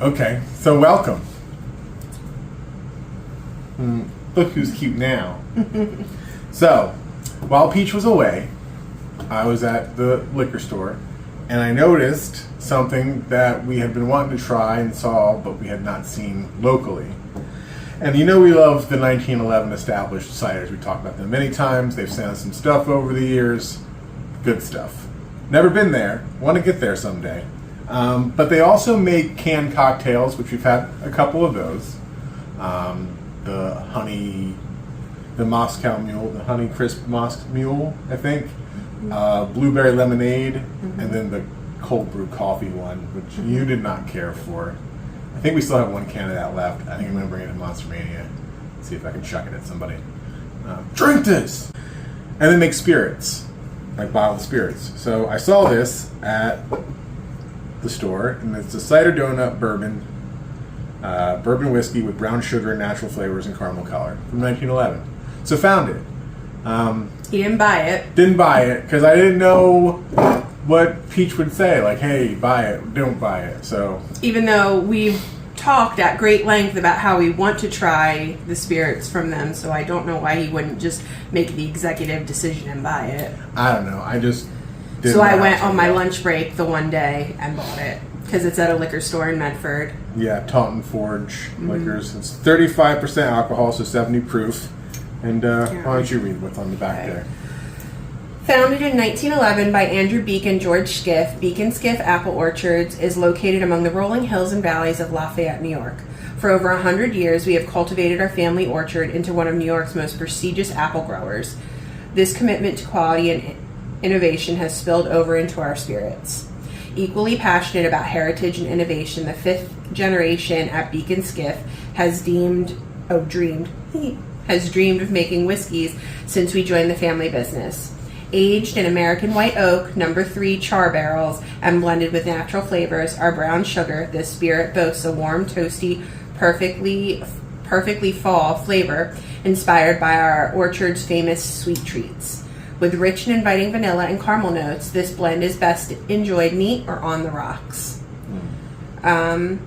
Okay, so welcome. Look who's cute now. So, while Peach was away, I was at the liquor store, and I noticed something that we had been wanting to try and saw, but we had not seen locally. And you know we love the 1911 established ciders. We talked about them many times. They've sent us some stuff over the years. Good stuff. Never been there. Want to get there someday. But they also make canned cocktails, which we've had a couple of those. The honey, the Moscow Mule, the Honey Crisp Moscow Mule, I think. Blueberry lemonade, and then the cold brew coffee one, which you did not care for. I think we still have one can of that left. I think I'm going to bring it to Monster Mania. See if I can chuck it at somebody. Drink this! And then make spirits, like bottled spirits. So I saw this at the store, and it's a cider donut bourbon, bourbon whiskey with brown sugar, natural flavors, and caramel color from 1911. So found it. He didn't buy it. Didn't buy it because I didn't know what Peach would say. Like, hey, buy it, don't buy it. So even though we've talked at great length about how we want to try the spirits from them, so I don't know why he wouldn't just make the executive decision and buy it. I don't know. I just didn't. So I went on my lunch break the one day and bought it because it's at a liquor store in Medford. Yeah, Taunton Forge Liquors. It's 35% alcohol, so 70 proof. And why don't you read what's on the back there? Founded in 1911 by Andrew Beacon, George Skiff, Beacon Skiff Apple Orchards is located among the rolling hills and valleys of Lafayette, New York. For over 100 years, we have cultivated our family orchard into one of New York's most prestigious apple growers. This commitment to quality and innovation has spilled over into our spirits. Equally passionate about heritage and innovation, the fifth generation at Beacon Skiff has dreamed of making whiskeys since we joined the family business. Aged in American white oak, No. 3 char barrels, and blended with natural flavors, our brown sugar, this spirit boasts a warm, toasty, perfectly fall flavor inspired by our orchard's famous sweet treats. With rich and inviting vanilla and caramel notes, this blend is best enjoyed neat or on the rocks. And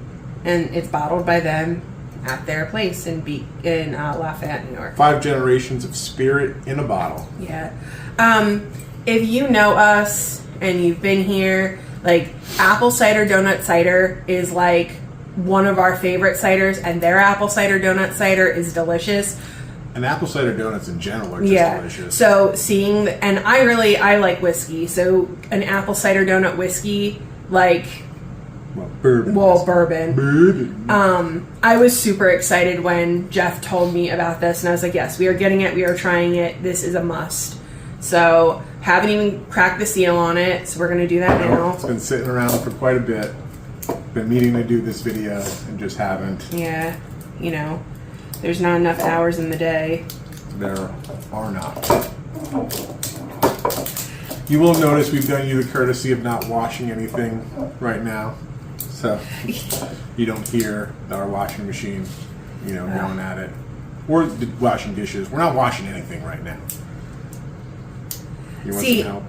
it's bottled by them at their place in Lafayette, New York. 5 generations of spirit in a bottle. Yeah. If you know us and you've been here, like apple cider donut cider is like one of our favorite ciders, and their apple cider donut cider is delicious. And apple cider donuts in general are just delicious. So and I like whiskey, so an apple cider donut whiskey, like bourbon. I was super excited when Jeff told me about this, and I was like, yes, we are getting it, we are trying it, this is a must. So, haven't even cracked the seal on it, so we're going to do that now. It's been sitting around for quite a bit. Been meaning to do this video and just haven't. Yeah, there's not enough hours in the day. There are not. You will notice we've done you the courtesy of not washing anything right now. So you don't hear our washing machine, going at it. Or washing dishes. We're not washing anything right now. You want some help?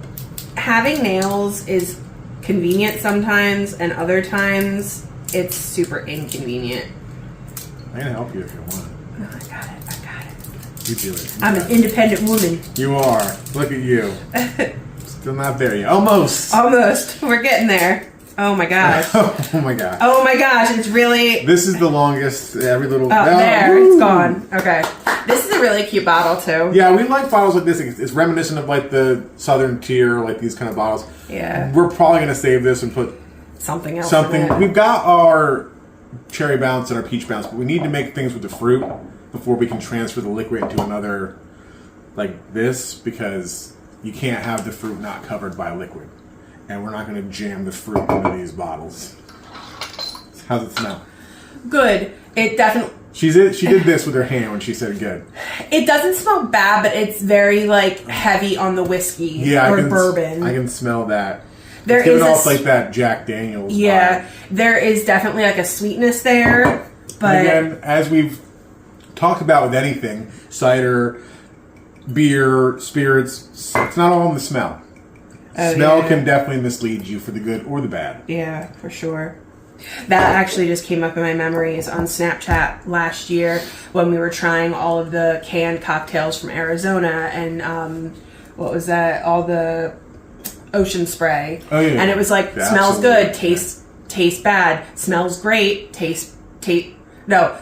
Having nails is convenient sometimes, and other times it's super inconvenient. I can help you if you want. No, I got it. You do it. I'm an independent woman. You are. Look at you. Still not there yet. Almost. We're getting there. Oh my gosh. Oh my gosh. Oh my gosh, it's really... This is the longest, every little... Oh, there, it's gone. Okay. This is a really cute bottle, too. Yeah, we like bottles like this. It's reminiscent of, like, the Southern Tier, like these kind of bottles. Yeah. We're probably going to save this and put... something else in it. We've got our cherry bounce and our peach bounce, but we need to make things with the fruit before we can transfer the liquid into another, like this, because you can't have the fruit not covered by liquid. And we're not going to jam the fruit into these bottles. How's it smell? Good. It definitely... She did this with her hand when she said good. It doesn't smell bad, but it's very, like, heavy on the whiskey or bourbon. I can smell that. It's giving off like that Jack Daniels vibe. There is definitely like a sweetness there. But and again, as we've talked about with anything, cider, beer, spirits, it's not all in the smell. Smell can definitely mislead you for the good or the bad. Yeah, for sure. That actually just came up in my memories on Snapchat last year when we were trying all of the canned cocktails from Arizona and what was that? All the ocean spray. Oh yeah. And it was like, Yeah, smells absolutely. good, tastes bad, smells great,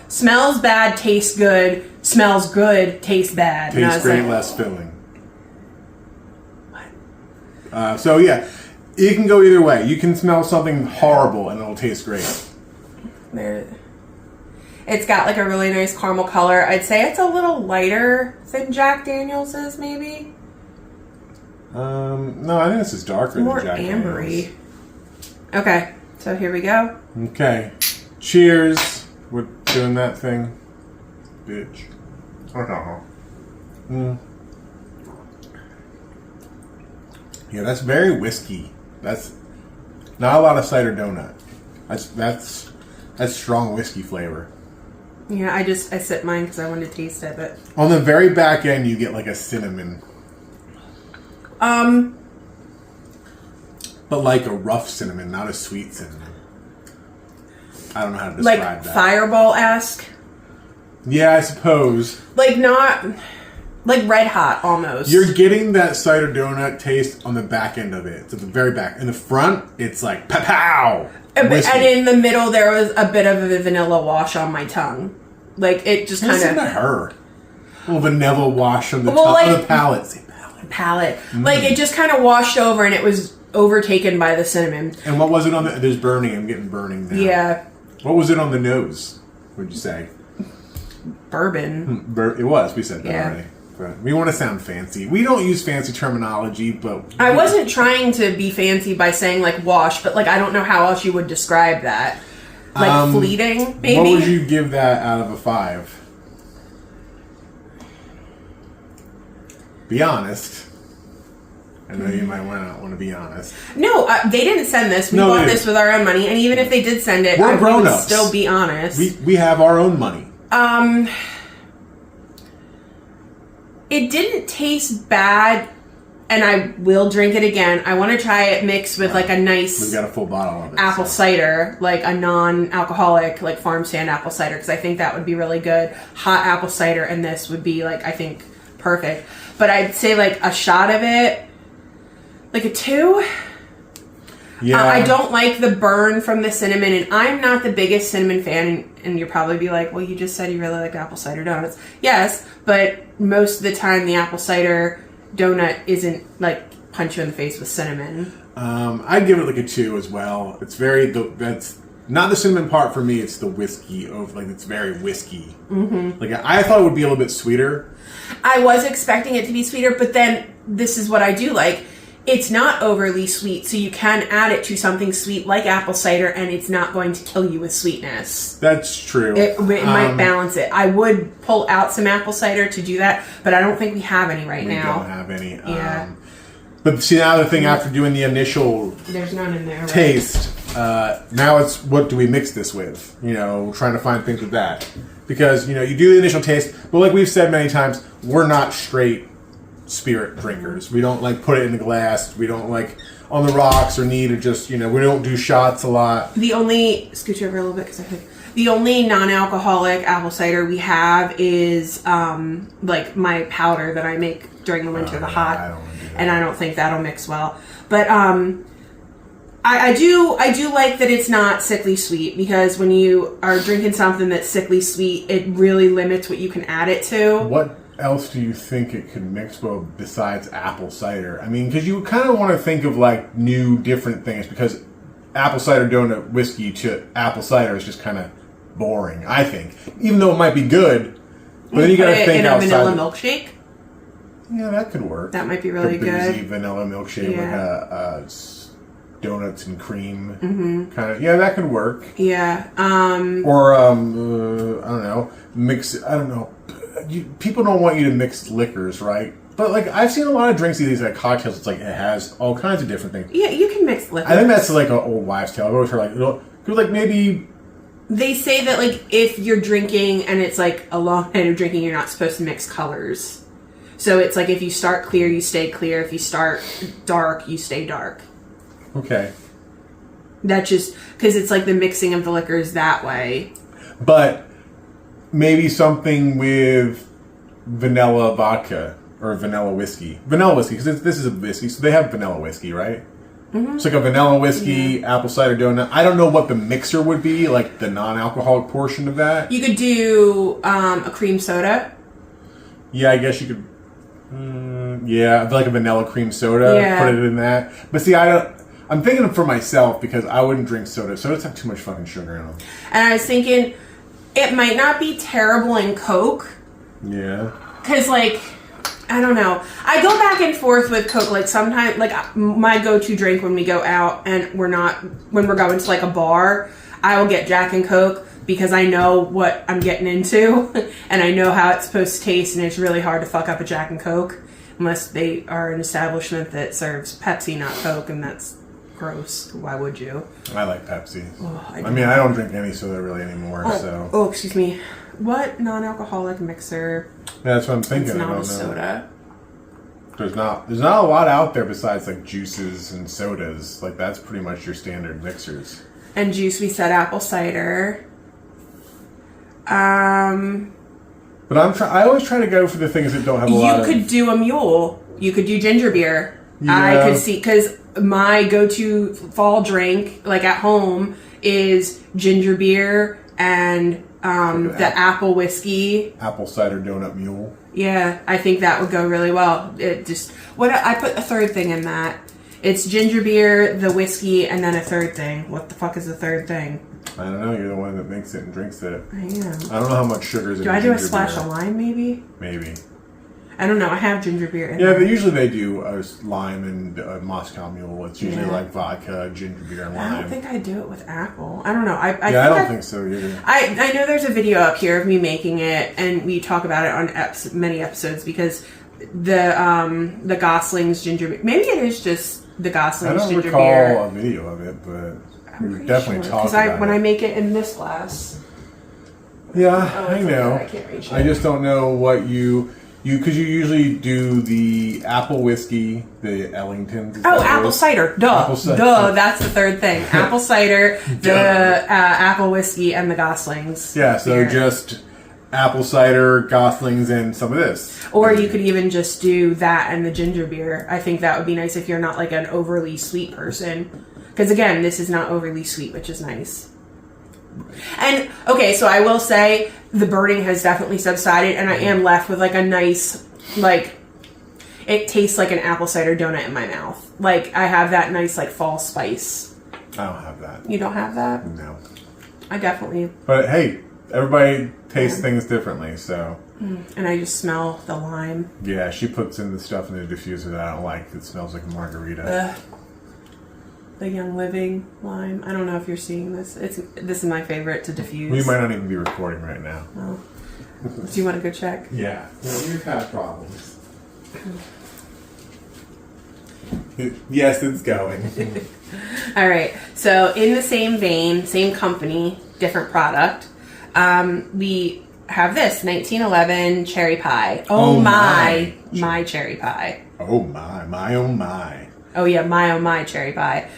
smells bad, tastes good, smells good, tastes bad. And I Tastes was great, like, less filling. So yeah, it can go either way. You can smell something horrible and it'll taste great. there. It's got like a really nice caramel color. I'd say it's a little lighter than Jack Daniel's is, maybe. No, I think this is darker More than Jack ambery. Okay, so here we go. Daniel's. Okay. Cheers. We're doing that thing. Bitch. Yeah, that's very whiskey. That's not a lot of cider donut. That's strong whiskey flavor. Yeah, I sip mine because I wanted to taste it, but On the very back end, you get like a cinnamon, but like a rough cinnamon, not a sweet cinnamon. I don't know how to describe like that. Fireball-esque. Yeah, I suppose. Like not like Red Hot almost. You're getting that cider donut taste on the back end of it. It's at the very back. In the front, it's like pow. And in the middle, there was a bit of a vanilla wash on my tongue. Like it just kind Listen to of her. A little vanilla wash on the Well, top like- of the palate. Say palate. palate. Like it just kind of washed over, and it was overtaken by the cinnamon. And what was it on the? There's burning. I'm getting burning now. Yeah, What was it on the nose? What'd you say? bourbon. It was. We said that Yeah. already. But we want to sound fancy. We don't use fancy terminology, but I wasn't trying to be fancy by saying like wash, but like I don't know how else you would describe that. Like fleeting, maybe. What would you give that out of a 5? Be honest. I know you might not want to be honest. No, they didn't send this. We No, bought they this with our own money, and even if they did send it, We're I would grown-ups. still be honest. We have our own money. It didn't taste bad, and I will drink it again. I want to try it mixed with like a We've nice got a full bottle of it. apple so. cider, like a non-alcoholic, like farm stand apple cider, because I think that would be really good. Hot apple cider, and this would be like, I think, perfect. But I'd say like a shot of it, like a 2. Yeah. I don't like the burn from the cinnamon, and I'm not the biggest cinnamon fan, and you'll probably be like, well, you just said you really like apple cider donuts. Yes, but most of the time the apple cider donut isn't like punch you in the face with cinnamon. I'd give it like a 2 as well. It's that's not the cinnamon part for me. It's the whiskey it's very whiskey. Mm-hmm. Like I thought it would be a little bit sweeter. I was expecting it to be sweeter, but then this is what I do like. It's not overly sweet, so you can add it to something sweet like apple cider, and it's not going to kill you with sweetness. That's true. It might balance it. I would pull out some apple cider to do that, but I don't think we have any right now. We don't have any. Yeah. But see, now the thing after doing the initial There's none in there. Right? taste, now it's what do we mix this with? Trying to find things with that. Because, you do the initial taste, but like we've said many times, we're not straight spirit drinkers. We don't like put it in the glass. We don't like on the rocks or need to just, we don't do shots a lot. The only, scooch over a little bit because I think the only non-alcoholic apple cider we have is like my powder that I make during the winter, the hot, I don't wanna do that. and I don't think that'll mix well. But I do like that it's not sickly sweet, because when you are drinking something that's sickly sweet, it really limits what you can add it to. What else do you think it could mix well besides apple cider? I mean, because you kind of want to think of like new, different things, because apple cider donut whiskey to apple cider is just kind of boring, I think. Even though it might be good, but then you got to think in a outside. vanilla milkshake. Yeah, that could work. That might be really a boozy good. vanilla milkshake Yeah. with donuts and cream. Kind of. Yeah, that could work. Yeah. Or I don't know, mix. I don't know. People don't want you to mix liquors, right? But like I've seen a lot of drinks, these like cocktails. It's like it has all kinds of different things. Yeah, you can mix liquor. I think that's like an old wives' tale. I've always heard like maybe They say that like if you're drinking and it's like a long night of drinking, you're not supposed to mix colors. So it's like if you start clear, you stay clear. If you start dark, you stay dark. okay. That's just because it's like the mixing of the liquors that way. But maybe something with vanilla vodka or vanilla whiskey. Vanilla whiskey, because this is a whiskey, so they have vanilla whiskey, right? Mm-hmm. It's like a vanilla whiskey, apple cider donut. I don't know what the mixer would be, like the non-alcoholic portion of that. You could do a cream soda. Yeah, I guess you could. Yeah, like a vanilla cream soda. Yeah. Put it in that. But see, I'm thinking for myself because I wouldn't drink soda. Sodas have too much fucking sugar in them. And I was thinking it might not be terrible in Coke. Yeah. Because, like, I don't know. I go back and forth with Coke. Like, sometimes, like, my go-to drink when we go out and when we're going to, like, a bar, I will get Jack and Coke because I know what I'm getting into and I know how it's supposed to taste, and it's really hard to fuck up a Jack and Coke unless they are an establishment that serves Pepsi, not Coke, and that's gross. Why would you? I like Pepsi. Oh, I mean, I don't drink any soda really anymore, so. Oh, excuse me. What non-alcoholic mixer? Yeah, that's what I'm thinking. It's not I don't a soda. There's not a lot out there besides like juices and sodas. Like that's pretty much your standard mixers. And juice, we said apple cider. But I always try to go for the things that don't have a lot of... You could do a mule. You could do ginger beer. Yeah. I could see, because my go-to fall drink, like at home, is ginger beer and the apple whiskey. Apple cider donut mule. Yeah, I think that would go really well. I put a third thing in that. It's ginger beer, the whiskey, and then a third thing. What the fuck is the third thing? I don't know. You're the one that makes it and drinks it. I am. I don't know how much sugar is in ginger beer. Do I do a splash of lime, maybe? Maybe. I don't know. I have ginger beer in Yeah, there. but usually they do a lime and a Moscow Mule. It's usually like vodka, ginger beer, and lime. I don't think I do it with apple. I don't know. I don't think so either. I know there's a video up here of me making it, and we talk about it on many episodes because the Gosling's ginger beer. Maybe it is just the Gosling's ginger beer. I don't recall a video of it, but we definitely talked about it. When I make it in this glass. Yeah, Oh, I know. I can't reach it. I just don't know what because you usually do the apple whiskey, the Ellingtons. Oh, apple cider. Duh. Apple cider. Duh. That's the third thing. Apple cider, the apple whiskey, and the Goslings. Yeah, so beer. just apple cider, Goslings, and some of this. Or you could even just do that and the ginger beer. I think that would be nice if you're not like an overly sweet person. Because again, this is not overly sweet, which is nice. And, okay, so I will say the burning has definitely subsided, and I am left with, like, a nice, like, it tastes like an apple cider donut in my mouth. Like, I have that nice, like, fall spice. I don't have that. You don't have that? No. I definitely... But, hey, everybody tastes things differently, so... And I just smell the lime. Yeah, she puts in the stuff in the diffuser that I don't like. It smells like a margarita. The Young Living lime. I don't know if you're seeing this. This is my favorite to diffuse. We might not even be recording right now. Oh. Do you want to go check? Yeah. We've had problems. Yes, it's going. All right. So in the same vein, same company, different product, we have this 1911 cherry pie. Oh my cherry pie. Oh my, oh my. Oh yeah, my cherry pie.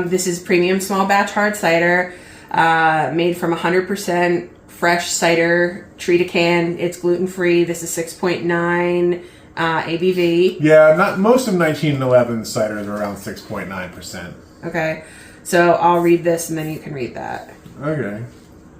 This is premium small batch hard cider, made from 100% fresh cider, tree to can. It's gluten free. This is 6.9 ABV. Yeah, most of 1911 ciders are around 6.9%. Okay, so I'll read this and then you can read that. Okay.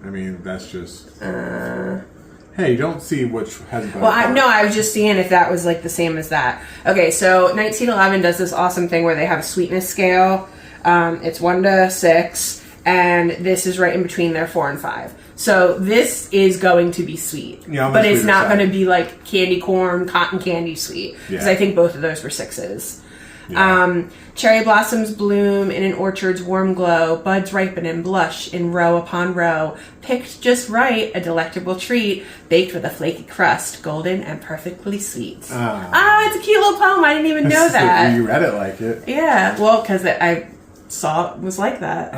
I mean, that's just... Hey, you don't see which has... Well, I was just seeing if that was like the same as that. Okay, so 1911 does this awesome thing where they have a sweetness scale. It's 1 to 6, and this is right in between their 4 and 5. So this is going to be sweet, but it's not going to be like candy corn, cotton candy sweet, because I think both of those were 6s. Yeah. Cherry blossoms bloom in an orchard's warm glow, buds ripen and blush in row upon row, picked just right, a delectable treat, baked with a flaky crust, golden and perfectly sweet. It's a cute little poem. I didn't even know that. You read it like it. Yeah, well, because I saw it was like that.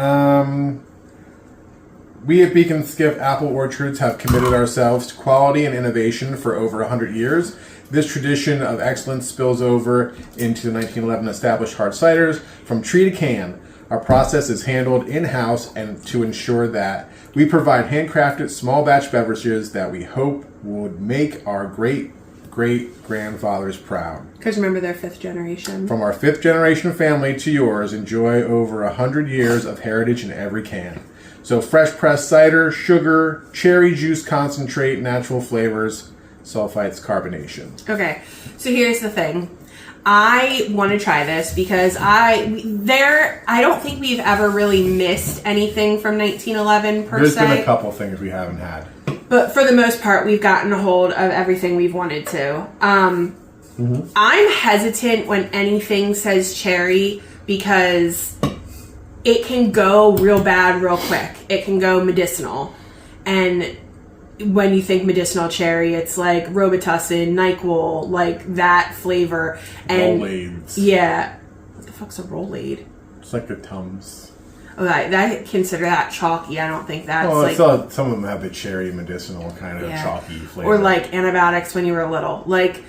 We at Beacon Skiff Apple Orchards have committed ourselves to quality and innovation for over 100 years. This tradition of excellence spills over into the 1911 established hard ciders from tree to can. Our process is handled in-house and to ensure that we provide handcrafted small batch beverages that we hope would make our great-great-grandfathers proud. Because remember, they're 5th generation. From our 5th generation family to yours, enjoy over 100 years of heritage in every can. So fresh pressed cider, sugar, cherry juice concentrate, natural flavors, sulfites, carbonation. Okay, so here's the thing. I want to try this because I don't think we've ever really missed anything from 1911 per se. There's been a couple things we haven't had. But for the most part, we've gotten a hold of everything we've wanted to. I'm hesitant when anything says cherry because it can go real bad real quick. It can go medicinal. And when you think medicinal cherry, it's like Robitussin, NyQuil, like that flavor. And Rolaids. yeah. What the fuck's a Rolade? It's like the Tums. Oh, I consider that chalky. I don't think that's like... Some of them have the cherry medicinal kind of chalky flavor. Or like antibiotics when you were little. Like...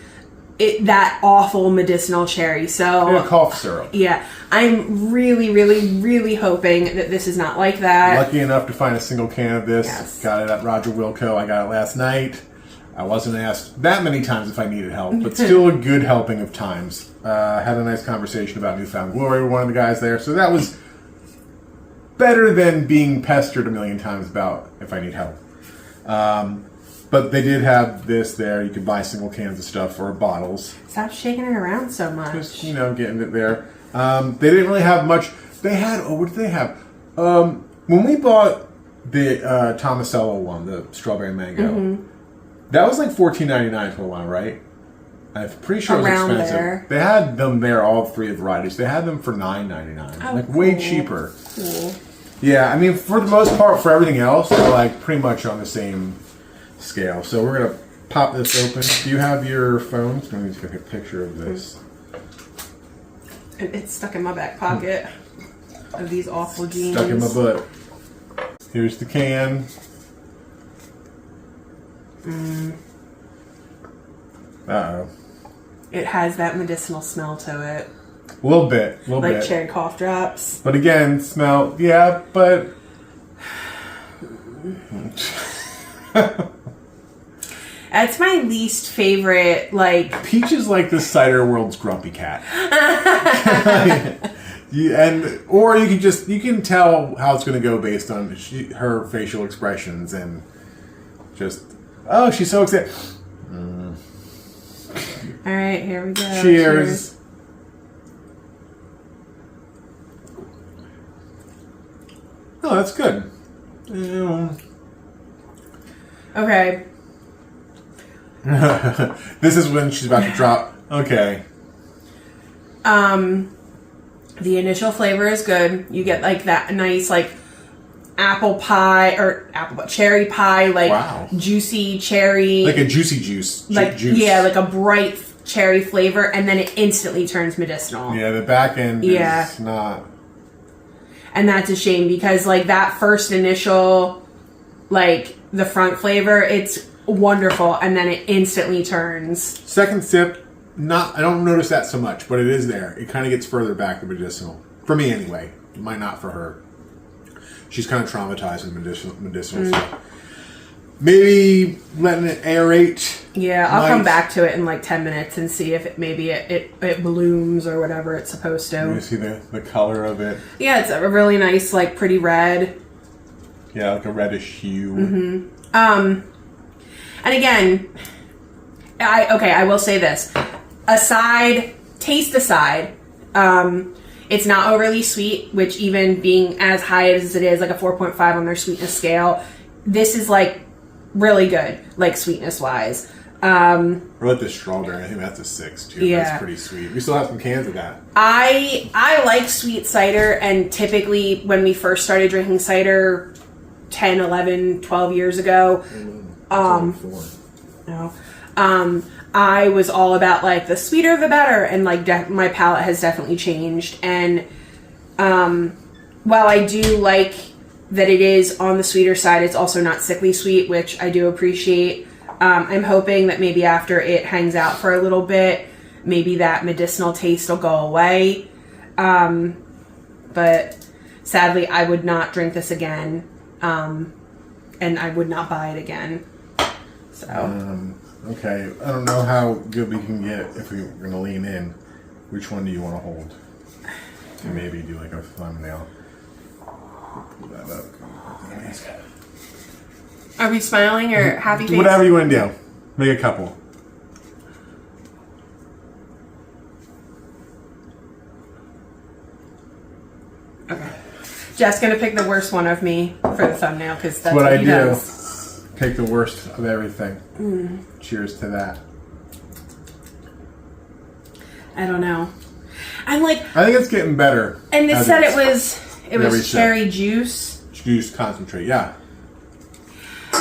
that awful medicinal cherry. So yeah, cough syrup. Yeah, I'm really, really, really hoping that this is not like that. Lucky enough to find a single can of this. Yes. Got it at Roger Wilco. I got it last night. I wasn't asked that many times if I needed help, but still a good helping of times. Had a nice conversation about Newfound Glory with one of the guys there, so that was better than being pestered a million times about if I need help. But they did have this there. You could buy single cans of stuff or bottles. Stop shaking it around so much. Just, getting it there. They didn't really have much. They had, what did they have? When we bought the Tomasello one, the strawberry mango, that was like $14.99 for one, right? I'm pretty sure it was Around expensive. there. They had them there, all 3 varieties. They had them for $9.99. Way cheaper. Cool. Yeah, I mean, for the most part, for everything else, they're like pretty much on the same scale. So we're going to pop this open. Do you have your phone? Let me take a picture of this. It's stuck in my back pocket of these awful jeans. Stuck in my butt. Here's the can. Uh-oh. It has that medicinal smell to it. A little bit. Like cherry cough drops. But again, smell, yeah, but... That's my least favorite, like... Peach is like the cider world's grumpy cat. Or you can tell how it's going to go based on her facial expressions and just, oh, she's so excited. All right, here we go. Cheers. Oh, that's good. Okay. This is when she's about to drop. Okay. The initial flavor is good. You get like that nice like cherry pie, like juicy cherry, like a juicy juice, like juice. Yeah, like a bright cherry flavor, and then it instantly turns medicinal. Yeah, the back end is not. And that's a shame because like that first initial, like the front flavor, it's wonderful, and then it instantly turns. Second sip, I don't notice that so much, but it is there. It kind of gets further back to medicinal. For me anyway. It might not for her. She's kind of traumatized with medicinal stuff. Maybe letting it aerate. Yeah, I'll come back to it in like 10 minutes and see if it blooms or whatever it's supposed to. You see the color of it? Yeah, it's a really nice, like pretty red. Yeah, like a reddish hue. And again, I will say this. Taste aside, it's not overly sweet, which even being as high as it is, like a 4.5 on their sweetness scale, this is like really good, like sweetness wise. Or like the strawberry, I think that's a 6 too. Yeah. That's pretty sweet. We still have some cans of that. I like sweet cider, and typically when we first started drinking cider 10, 11, 12 years ago, I was all about like the sweeter the better, and like my palate has definitely changed. And while I do like that it is on the sweeter side, it's also not sickly sweet, which I do appreciate. I'm hoping that maybe after it hangs out for a little bit, maybe that medicinal taste will go away. But sadly, I would not drink this again, and I would not buy it again. So. Okay, I don't know how good we can get if we're going to lean in. Which one do you want to hold? And maybe do like a thumbnail. Pull that up. Are we smiling or happy face? Whatever you want to do. Make a couple. Okay. Jeff's going to pick the worst one of me for the thumbnail because that's what what I he do. does. Pick the worst of everything. Cheers to that. I don't know. I'm like, I think it's getting better. and they as said it's it was every cherry juice. juice concentrate. Yeah.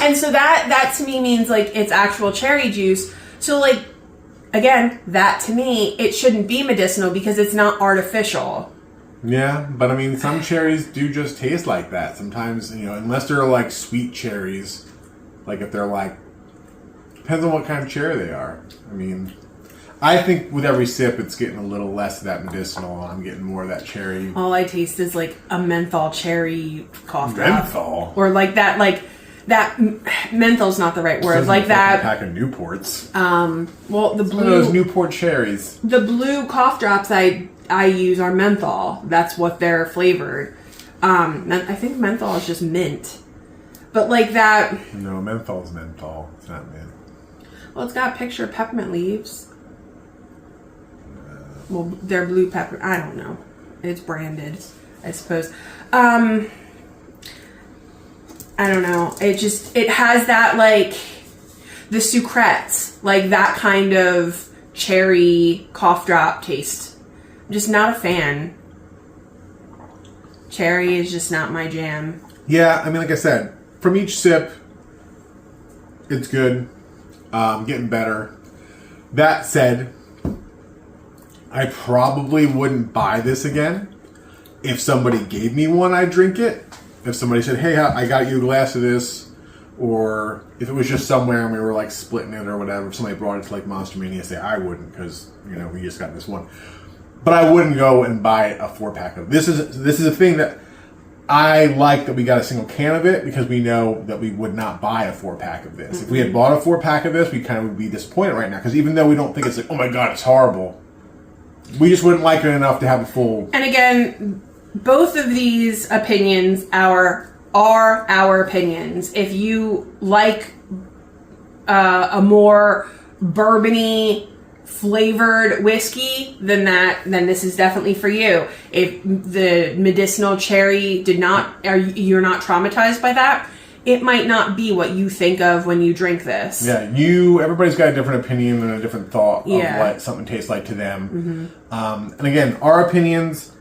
And so that to me means like it's actual cherry juice. So like, again, that to me, it shouldn't be medicinal because it's not artificial. Yeah, but I mean, some cherries do just taste like that. Sometimes, unless they're like sweet cherries, like if they're like, depends on what kind of cherry they are. I mean, I think with every sip, it's getting a little less of that medicinal, and I'm getting more of that cherry. All I taste is like a menthol cherry cough drop. Menthol? Or like that menthol's not the right word. Like that pack of Newports. Well, the blue, those Newport cherries. the blue cough drops I use are menthol. That's what they're flavored. I think menthol is just mint. But like that. No, menthol's menthol. It's not mint. Well, it's got a picture of peppermint leaves. Well, they're blue pepper. I don't know. It's branded, I suppose. I don't know. It has that like the sucrets, like that kind of cherry cough drop taste. I'm just not a fan. Cherry is just not my jam. Yeah, I mean, like I said, from each sip, it's good. Getting better. That said, I probably wouldn't buy this again. If somebody gave me one, I'd drink it. If somebody said, hey, I got you a glass of this, or if it was just somewhere and we were like splitting it or whatever, if somebody brought it to like Monster Mania, say I wouldn't because, we just got this one. But I wouldn't go and buy a 4-pack of this. Is a thing that I like that we got a single can of it because we know that we would not buy a 4-pack of this. Mm-hmm. If we had bought a 4-pack of this, we kind of would be disappointed right now because even though we don't think it's like, oh my God, it's horrible, we just wouldn't like it enough to have a full. And again, both of these opinions are our opinions. If you like a more bourbony flavored whiskey, then this is definitely for you. If the medicinal cherry you're not traumatized by that, it might not be what you think of when you drink this. Yeah, everybody's got a different opinion and a different thought of what something tastes like to them. Mm-hmm. And again, our opinions,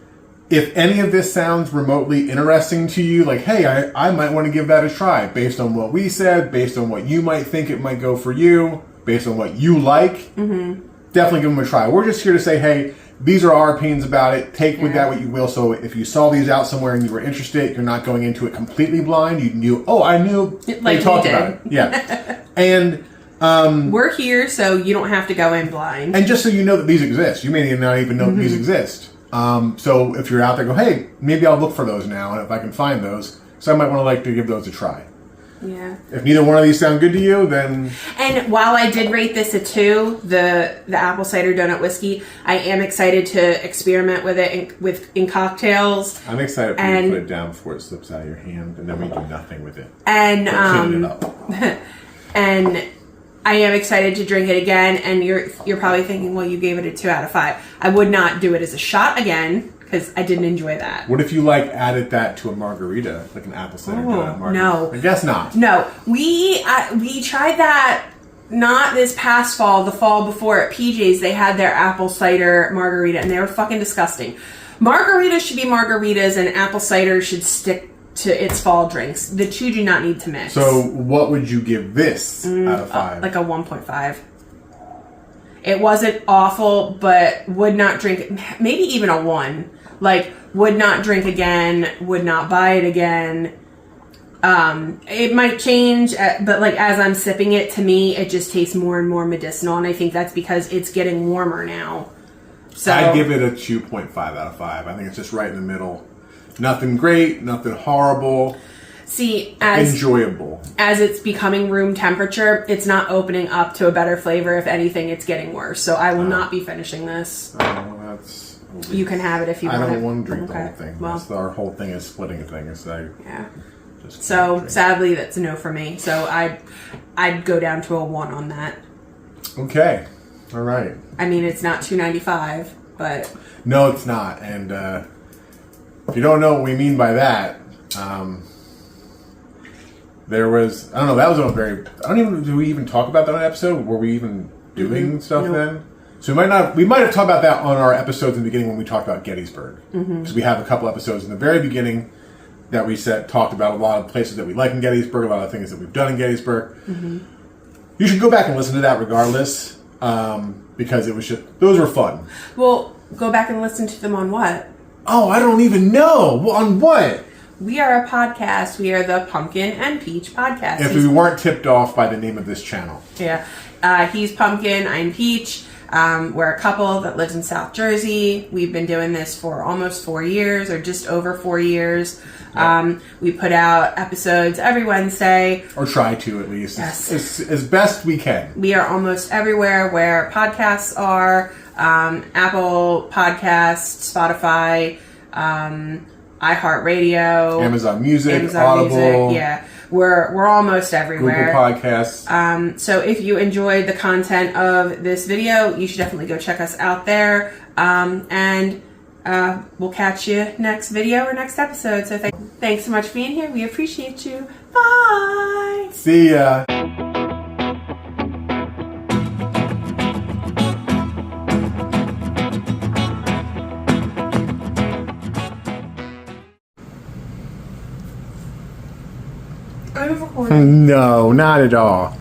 if any of this sounds remotely interesting to you, like, hey, I might want to give that a try based on what we said, based on what you might think it might go for you, based on what you like, definitely give them a try. We're just here to say, hey, these are our opinions about it. Take with that what you will. So if you saw these out somewhere and you were interested, you're not going into it completely blind. You knew, I knew they talked about it. Yeah. And we're here so you don't have to go in blind. And just so you know that these exist. You may not even know that these exist. So if you're out there, go, hey, maybe I'll look for those now, and if I can find those, so I might want to give those a try. Yeah. If neither one of these sound good to you, then. And while I did rate this a 2, the apple cider donut whiskey, I am excited to experiment with it in cocktails. I'm excited for you to put it down before it slips out of your hand, and then we do nothing with it. And clean it up. And I am excited to drink it again. And you're probably thinking, well, you gave it a 2 out of 5. I would not do it as a shot again because I didn't enjoy that. What if you added that to a margarita, like an apple cider donut margarita? No, I guess not. No, we tried that not this past fall, the fall before at PJ's. They had their apple cider margarita, and they were fucking disgusting. Margaritas should be margaritas, and apple cider should stick to its fall drinks. The two do not need to mix. So, what would you give this out of 5? Like a 1.5. It wasn't awful, but would not drink it. Maybe even a 1. Would not drink again, would not buy it again. It might change, but as I'm sipping it, to me, it just tastes more and more medicinal, and I think that's because it's getting warmer now. So I'd give it a 2.5 out of 5. I think it's just right in the middle. Nothing great, nothing horrible. See, as enjoyable. As it's becoming room temperature, it's not opening up to a better flavor. If anything, it's getting worse. So I will not be finishing this. Oh, that's... You can have it if you want. I don't want to drink the whole thing. Well, our whole thing is splitting things. Yeah. So sadly, that's a no for me. So I'd go down to a 1 on that. Okay. All right. I mean, it's not $2.95, but... No, it's not. And if you don't know what we mean by that... there was, I don't know, that was a very, did we even talk about that on an episode? Were we even doing stuff then? So we might have talked about that on our episodes in the beginning when we talked about Gettysburg. Because we have a couple episodes in the very beginning that we talked about a lot of places that we like in Gettysburg, a lot of things that we've done in Gettysburg. You should go back and listen to that regardless, because it was those were fun. Well, go back and listen to them on what? Oh, I don't even know. On what? We are a podcast. We are the Pumpkin and Peach podcast. If we weren't tipped off by the name of this channel. Yeah. He's Pumpkin, I'm Peach. We're a couple that lives in South Jersey. We've been doing this for almost 4 years, or just over 4 years. Yep. We put out episodes every Wednesday. Or try to, at least. Yes. As best we can. We are almost everywhere where podcasts are. Apple Podcasts, Spotify, iHeartRadio, Amazon Music, Audible. Yeah, we're almost everywhere. Google Podcasts. So if you enjoyed the content of this video, you should definitely go check us out there. And we'll catch you next video or next episode. So thanks so much for being here. We appreciate you. Bye. See ya. I'm recording. No, not at all.